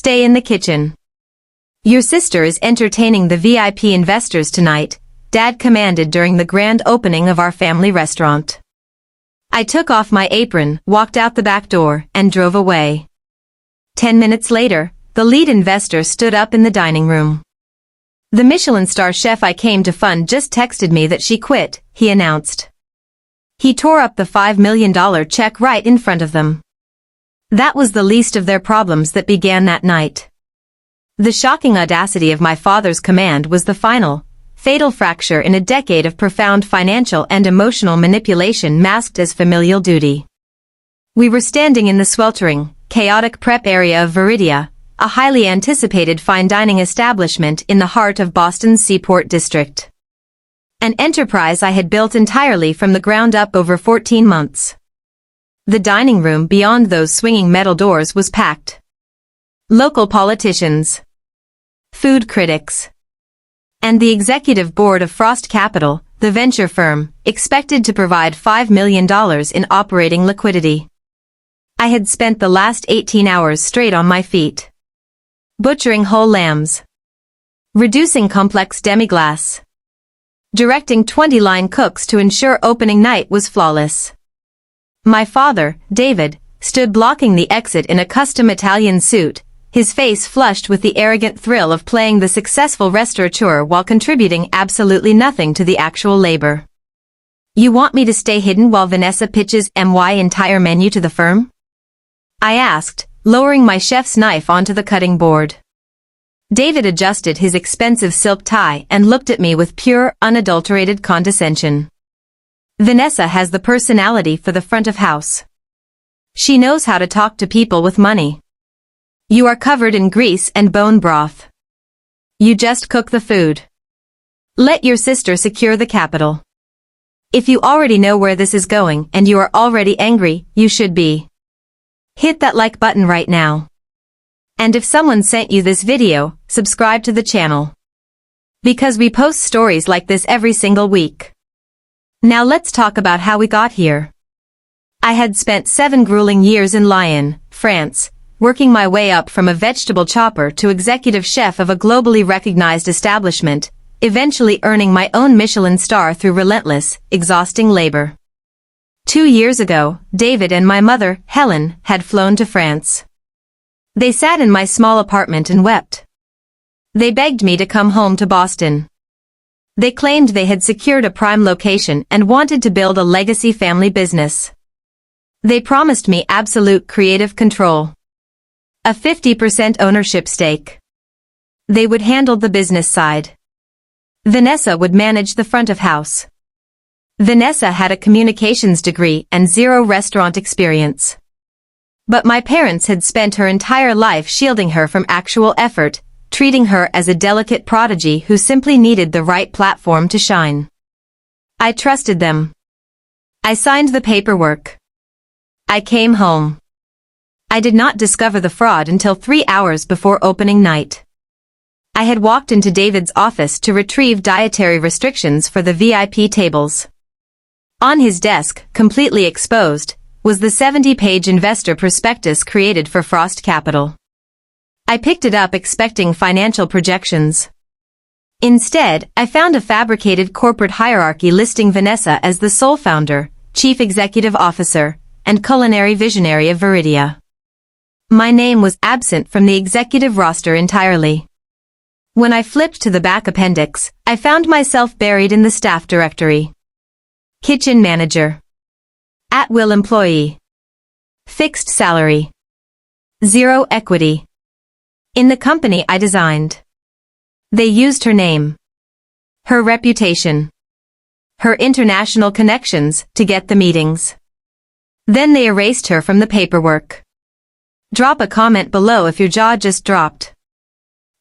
Stay in the kitchen. Your sister is entertaining the VIP investors tonight, Dad commanded during the grand opening of our family restaurant. I took off my apron, walked out the back door, and drove away. 10 minutes later, the lead investor stood up in the dining room. The Michelin star chef I came to fund just texted me that she quit, he announced. He tore up the $5 million check right in front of them. That was the least of their problems that began that night. The shocking audacity of my father's command was the final, fatal fracture in a decade of profound financial and emotional manipulation masked as familial duty. We were standing in the sweltering, chaotic prep area of Viridia, a highly anticipated fine dining establishment in the heart of Boston's Seaport District. An enterprise I had built entirely from the ground up over 14 months. The dining room beyond those swinging metal doors was packed. Local politicians, food critics, and the executive board of Frost Capital, the venture firm, expected to provide $5 million in operating liquidity. I had spent the last 18 hours straight on my feet. Butchering whole lambs. Reducing complex demi-glace. Directing 20-line cooks to ensure opening night was flawless. My father, David, stood blocking the exit in a custom Italian suit, his face flushed with the arrogant thrill of playing the successful restaurateur while contributing absolutely nothing to the actual labor. You want me to stay hidden while Vanessa pitches my entire menu to the firm? I asked, lowering my chef's knife onto the cutting board. David adjusted his expensive silk tie and looked at me with pure, unadulterated condescension. Vanessa has the personality for the front of house. She knows how to talk to people with money. You are covered in grease and bone broth. You just cook the food. Let your sister secure the capital. If you already know where this is going and you are already angry, you should be. Hit that like button right now. And if someone sent you this video, subscribe to the channel. Because we post stories like this every single week. Now let's talk about how we got here. I had spent 7 grueling years in Lyon, France, working my way up from a vegetable chopper to executive chef of a globally recognized establishment, eventually earning my own Michelin star through relentless, exhausting labor. 2 years ago, David and my mother, Helen, had flown to France. They sat in my small apartment and wept. They begged me to come home to Boston. They claimed they had secured a prime location and wanted to build a legacy family business. They promised me absolute creative control. A 50% ownership stake. They would handle the business side. Vanessa would manage the front of house. Vanessa had a communications degree and 0 restaurant experience. But my parents had spent her entire life shielding her from actual effort, treating her as a delicate prodigy who simply needed the right platform to shine. I trusted them. I signed the paperwork. I came home. I did not discover the fraud until 3 hours before opening night. I had walked into David's office to retrieve dietary restrictions for the VIP tables. On his desk, completely exposed, was the 70-page investor prospectus created for Frost Capital. I picked it up expecting financial projections. Instead, I found a fabricated corporate hierarchy listing Vanessa as the sole founder, chief executive officer, and culinary visionary of Viridia. My name was absent from the executive roster entirely. When I flipped to the back appendix, I found myself buried in the staff directory. Kitchen manager. At-will employee. Fixed salary. 0 equity. In the company I designed. They used her name, her reputation, her international connections to get the meetings. Then they erased her from the paperwork. Drop a comment below if your jaw just dropped.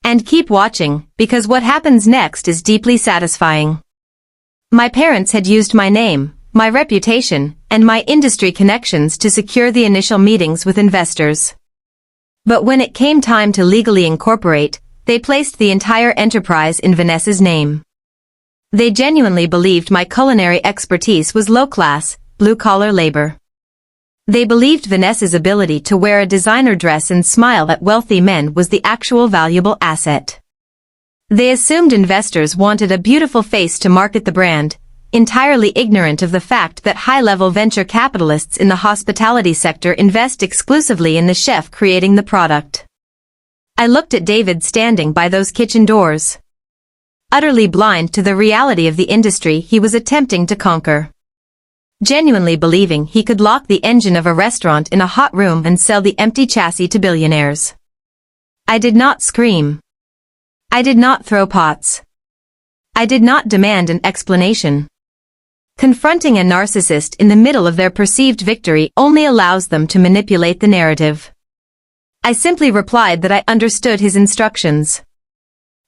And keep watching, because what happens next is deeply satisfying. My parents had used my name, my reputation, and my industry connections to secure the initial meetings with investors. But when it came time to legally incorporate, they placed the entire enterprise in Vanessa's name. They genuinely believed my culinary expertise was low-class, blue-collar labor. They believed Vanessa's ability to wear a designer dress and smile at wealthy men was the actual valuable asset. They assumed investors wanted a beautiful face to market the brand, entirely ignorant of the fact that high-level venture capitalists in the hospitality sector invest exclusively in the chef creating the product. I looked at David standing by those kitchen doors, utterly blind to the reality of the industry he was attempting to conquer. Genuinely believing he could lock the engine of a restaurant in a hot room and sell the empty chassis to billionaires. I did not scream. I did not throw pots. I did not demand an explanation. Confronting a narcissist in the middle of their perceived victory only allows them to manipulate the narrative. I simply replied that I understood his instructions.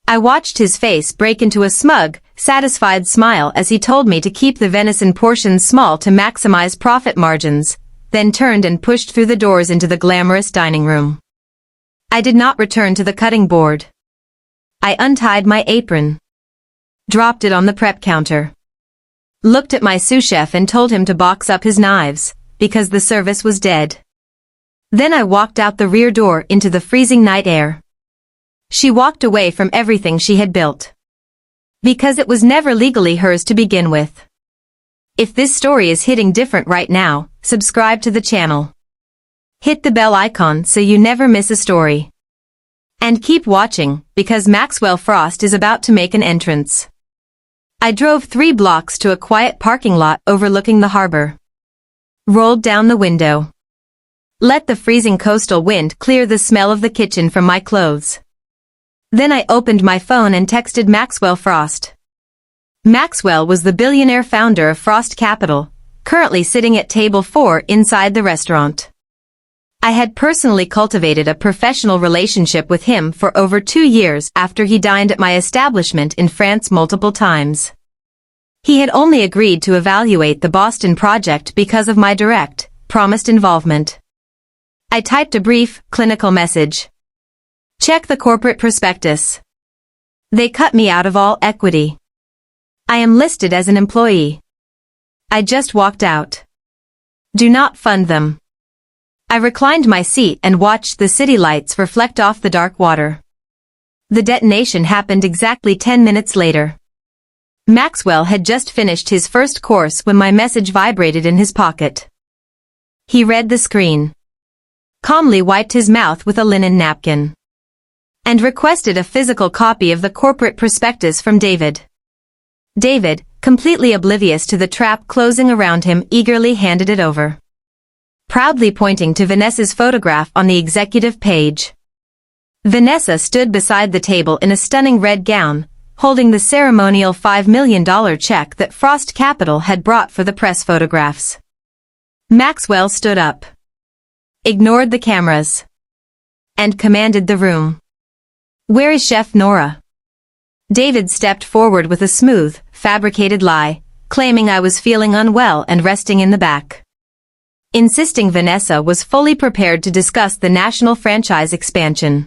I watched his face break into a smug, satisfied smile as he told me to keep the venison portions small to maximize profit margins, then turned and pushed through the doors into the glamorous dining room. I did not return to the cutting board. I untied my apron, dropped it on the prep counter, looked at my sous chef and told him to box up his knives, because the service was dead. Then I walked out the rear door into the freezing night air. She walked away from everything she had built, because it was never legally hers to begin with. If this story is hitting different right now, subscribe to the channel. Hit the bell icon so you never miss a story. And keep watching, because Maxwell Frost is about to make an entrance. I drove 3 blocks to a quiet parking lot overlooking the harbor. Rolled down the window. Let the freezing coastal wind clear the smell of the kitchen from my clothes. Then I opened my phone and texted Maxwell Frost. Maxwell was the billionaire founder of Frost Capital, currently sitting at table 4 inside the restaurant. I had personally cultivated a professional relationship with him for over 2 years after he dined at my establishment in France multiple times. He had only agreed to evaluate the Boston project because of my direct, promised involvement. I typed a brief, clinical message. Check the corporate prospectus. They cut me out of all equity. I am listed as an employee. I just walked out. Do not fund them. I reclined my seat and watched the city lights reflect off the dark water. The detonation happened exactly 10 minutes later. Maxwell had just finished his first course when my message vibrated in his pocket. He read the screen, calmly wiped his mouth with a linen napkin, and requested a physical copy of the corporate prospectus from David. David, completely oblivious to the trap closing around him, eagerly handed it over, proudly pointing to Vanessa's photograph on the executive page. Vanessa stood beside the table in a stunning red gown, holding the ceremonial $5 million check that Frost Capital had brought for the press photographs. Maxwell stood up, ignored the cameras, and commanded the room. Where is Chef Nora? David stepped forward with a smooth, fabricated lie, claiming I was feeling unwell and resting in the back, insisting Vanessa was fully prepared to discuss the national franchise expansion.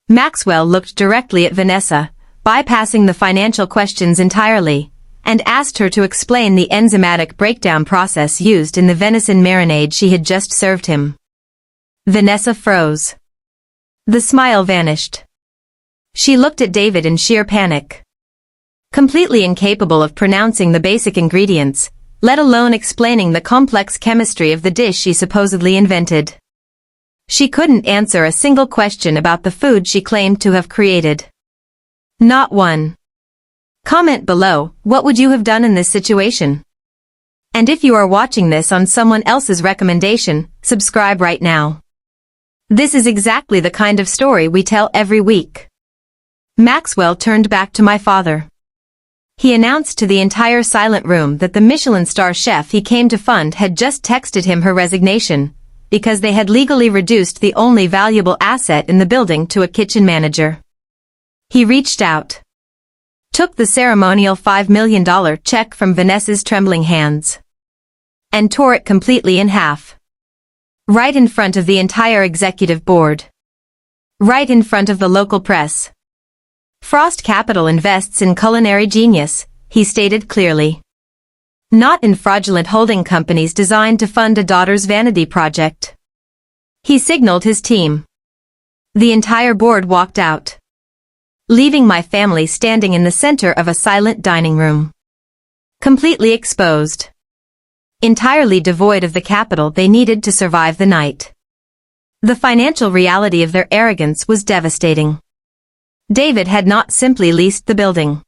Maxwell looked directly at Vanessa, bypassing the financial questions entirely, and asked her to explain the enzymatic breakdown process used in the venison marinade she had just served him. Vanessa froze. The smile vanished. She looked at David in sheer panic. Completely incapable of pronouncing the basic ingredients, let alone explaining the complex chemistry of the dish she supposedly invented. She couldn't answer a single question about the food she claimed to have created. Not one. Comment below, what would you have done in this situation? And if you are watching this on someone else's recommendation, subscribe right now. This is exactly the kind of story we tell every week. Maxwell turned back to my father. He announced to the entire silent room that the Michelin star chef he came to fund had just texted him her resignation, because they had legally reduced the only valuable asset in the building to a kitchen manager. He reached out, took the ceremonial $5 million check from Vanessa's trembling hands, and tore it completely in half. Right in front of the entire executive board. Right in front of the local press. Frost Capital invests in culinary genius, he stated clearly. Not in fraudulent holding companies designed to fund a daughter's vanity project. He signaled his team. The entire board walked out, leaving my family standing in the center of a silent dining room. Completely exposed. Entirely devoid of the capital they needed to survive the night. The financial reality of their arrogance was devastating. David had not simply leased the building.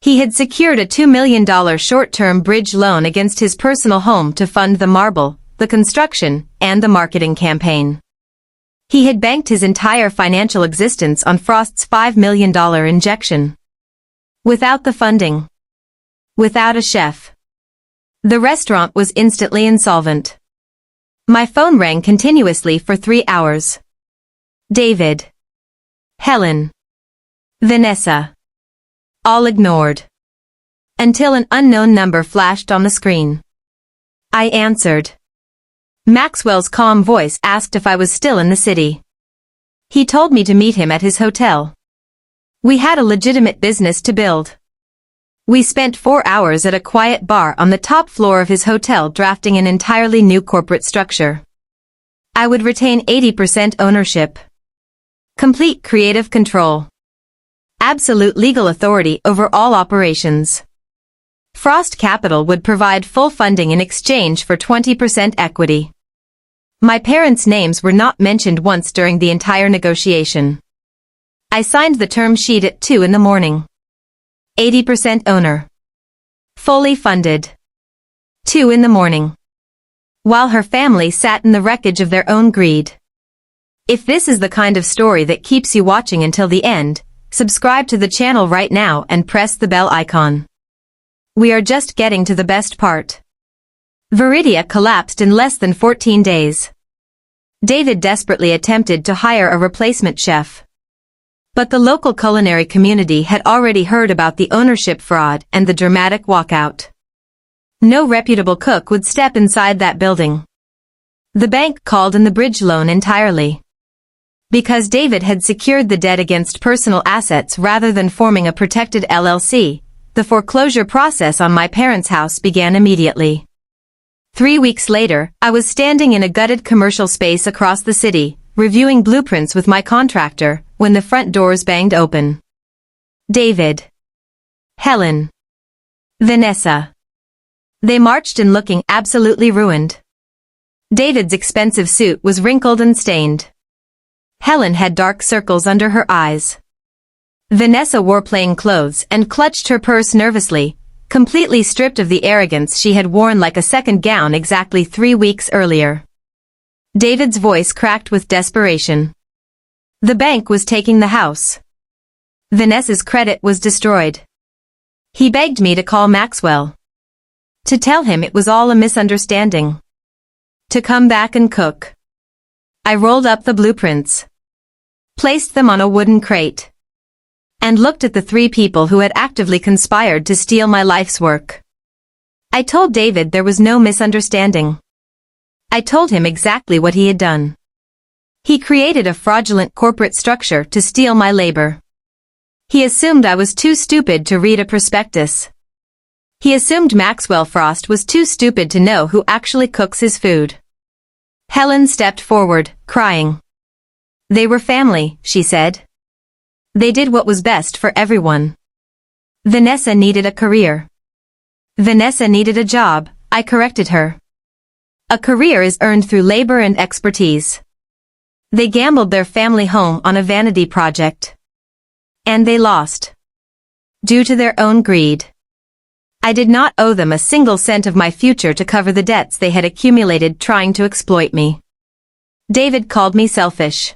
He had secured a $2 million short-term bridge loan against his personal home to fund the marble, the construction, and the marketing campaign. He had banked his entire financial existence on Frost's $5 million injection. Without the funding, without a chef, the restaurant was instantly insolvent. My phone rang continuously for 3 hours. David, Helen, Vanessa. All ignored. Until an unknown number flashed on the screen. I answered. Maxwell's calm voice asked if I was still in the city. He told me to meet him at his hotel. We had a legitimate business to build. We spent 4 hours at a quiet bar on the top floor of his hotel drafting an entirely new corporate structure. I would retain 80% ownership. Complete creative control. Absolute legal authority over all operations. Frost Capital would provide full funding in exchange for 20% equity. My parents' names were not mentioned once during the entire negotiation. I signed the term sheet at 2 in the morning. 80% owner. Fully funded. 2 in the morning. While her family sat in the wreckage of their own greed. If this is the kind of story that keeps you watching until the end, subscribe to the channel right now and press the bell icon. We are just getting to the best part. Viridia collapsed in less than 14 days. David desperately attempted to hire a replacement chef. But the local culinary community had already heard about the ownership fraud and the dramatic walkout. No reputable cook would step inside that building. The bank called in the bridge loan entirely. Because David had secured the debt against personal assets rather than forming a protected LLC, the foreclosure process on my parents' house began immediately. 3 weeks later, I was standing in a gutted commercial space across the city, reviewing blueprints with my contractor, when the front doors banged open. David, Helen, Vanessa. They marched in looking absolutely ruined. David's expensive suit was wrinkled and stained. Helen had dark circles under her eyes. Vanessa wore plain clothes and clutched her purse nervously, completely stripped of the arrogance she had worn like a second gown exactly 3 weeks earlier. David's voice cracked with desperation. The bank was taking the house. Vanessa's credit was destroyed. He begged me to call Maxwell. To tell him it was all a misunderstanding. To come back and cook. I rolled up the blueprints. Placed them on a wooden crate. And looked at the 3 people who had actively conspired to steal my life's work. I told David there was no misunderstanding. I told him exactly what he had done. He created a fraudulent corporate structure to steal my labor. He assumed I was too stupid to read a prospectus. He assumed Maxwell Frost was too stupid to know who actually cooks his food. Helen stepped forward, crying. They were family, she said. They did what was best for everyone. Vanessa needed a career. Vanessa needed a job, I corrected her. A career is earned through labor and expertise. They gambled their family home on a vanity project. And they lost. Due to their own greed. I did not owe them a single cent of my future to cover the debts they had accumulated trying to exploit me. David called me selfish.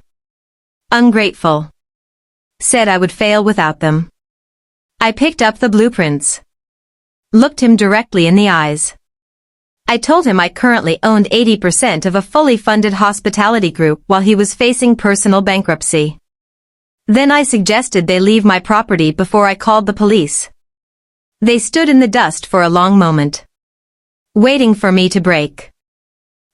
Ungrateful. Said I would fail without them. I picked up the blueprints. Looked him directly in the eyes. I told him I currently owned 80% of a fully funded hospitality group while he was facing personal bankruptcy. Then I suggested they leave my property before I called the police. They stood in the dust for a long moment. Waiting for me to break.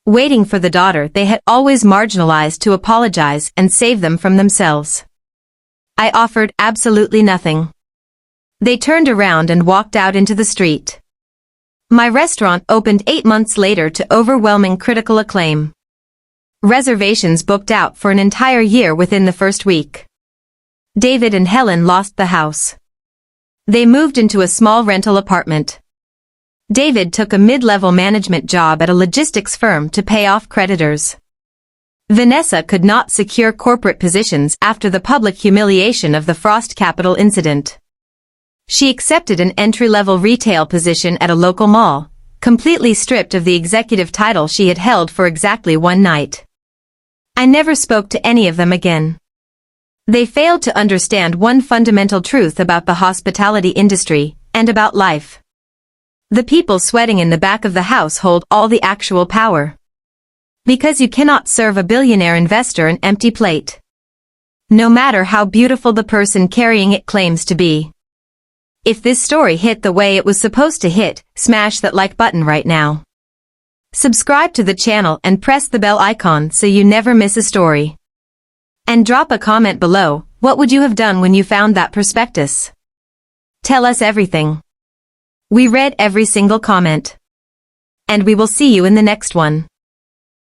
Waiting for the daughter they had always marginalized to apologize and save them from themselves. I offered absolutely nothing. They turned around and walked out into the street. My restaurant opened 8 months later to overwhelming critical acclaim. Reservations booked out for an entire year within the first week. David and Helen lost the house. They moved into a small rental apartment. David took a mid-level management job at a logistics firm to pay off creditors. Vanessa could not secure corporate positions after the public humiliation of the Frost Capital incident. She accepted an entry-level retail position at a local mall, completely stripped of the executive title she had held for exactly one night. I never spoke to any of them again. They failed to understand one fundamental truth about the hospitality industry, and about life. The people sweating in the back of the house hold all the actual power. Because you cannot serve a billionaire investor an empty plate. No matter how beautiful the person carrying it claims to be. If this story hit the way it was supposed to hit, smash that like button right now. Subscribe to the channel and press the bell icon so you never miss a story. And drop a comment below, what would you have done when you found that prospectus? Tell us everything. We read every single comment. And we will see you in the next one.